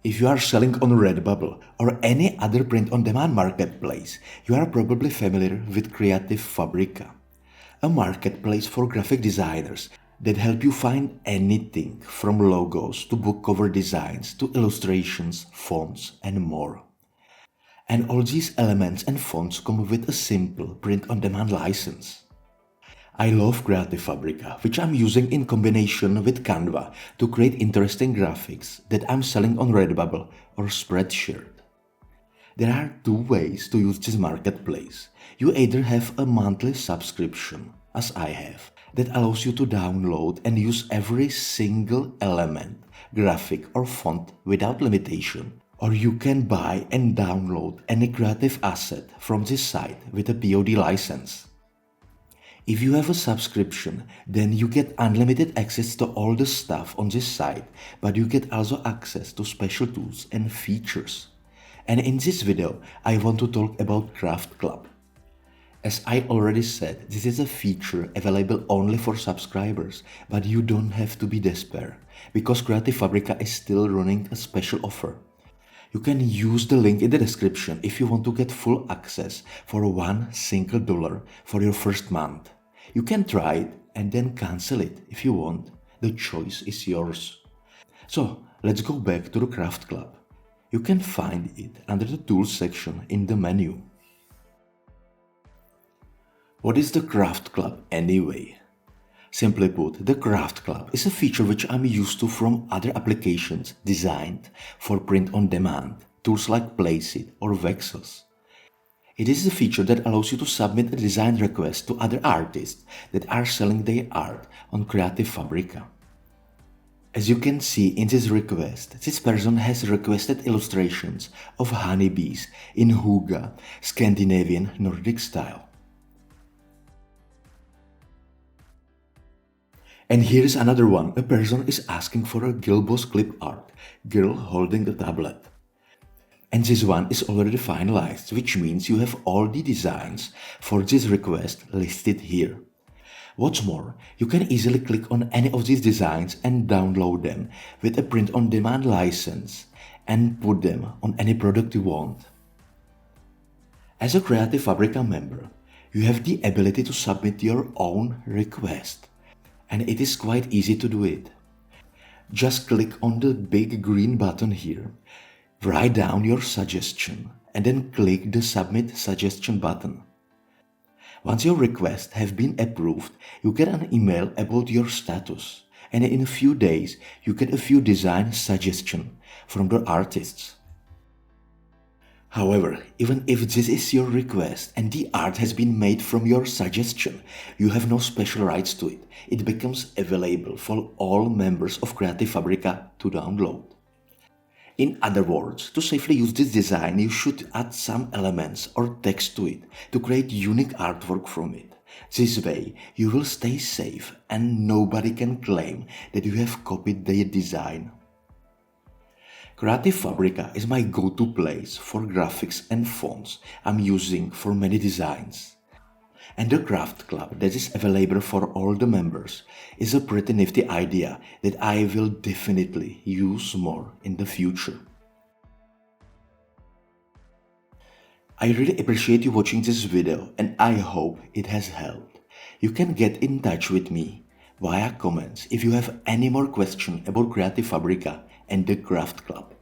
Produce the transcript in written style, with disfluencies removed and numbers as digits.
If you are selling on Redbubble or any other print-on-demand marketplace, you are probably familiar with Creative Fabrica, a marketplace for graphic designers that help you find anything from logos to book cover designs to illustrations, fonts, and more. And all these elements and fonts come with a simple print-on-demand license. I love Creative Fabrica, which I'm using in combination with Canva to create interesting graphics that I'm selling on Redbubble or Spreadshirt. There are two ways to use this marketplace. You either have a monthly subscription, as I have, that allows you to download and use every single element, graphic or font without limitation, or you can buy and download any creative asset from this site with a POD license. If you have a subscription, then you get unlimited access to all the stuff on this site, but you get also access to special tools and features. And in this video, I want to talk about Craft Club. As I already said, this is a feature available only for subscribers, but you don't have to be despair, because Creative Fabrica is still running a special offer. You can use the link in the description if you want to get full access for $1 for your first month. You can try it and then cancel it if you want. The choice is yours. So let's go back to the Craft Club. You can find it under the Tools section in the menu. What is the Craft Club anyway? Simply put, the Craft Club is a feature which I'm used to from other applications designed for print-on-demand, tools like Placeit or Vexels. It is a feature that allows you to submit a design request to other artists that are selling their art on Creative Fabrica. As you can see in this request, this person has requested illustrations of honeybees in Hygge, Scandinavian Nordic style. And here is another one. A person is asking for a girl boss clip art, girl holding a tablet. And this one is already finalized, which means you have all the designs for this request listed here. What's more, you can easily click on any of these designs and download them with a print-on-demand license and put them on any product you want. As a Creative Fabrica member, you have the ability to submit your own request. And it is quite easy to do it. Just click on the big green button here, write down your suggestion, and then click the Submit Suggestion button. Once your requests have been approved, you get an email about your status, and in a few days you get a few design suggestions from the artists. However, even if this is your request and the art has been made from your suggestion, you have no special rights to it. It becomes available for all members of Creative Fabrica to download. In other words, to safely use this design, you should add some elements or text to it to create unique artwork from it. This way, you will stay safe and nobody can claim that you have copied their design. Creative Fabrica is my go-to place for graphics and fonts I'm using for many designs. And the Craft Club that is available for all the members is a pretty nifty idea that I will definitely use more in the future. I really appreciate you watching this video and I hope it has helped. You can get in touch with me via comments if you have any more questions about Creative Fabrica and the Craft Club.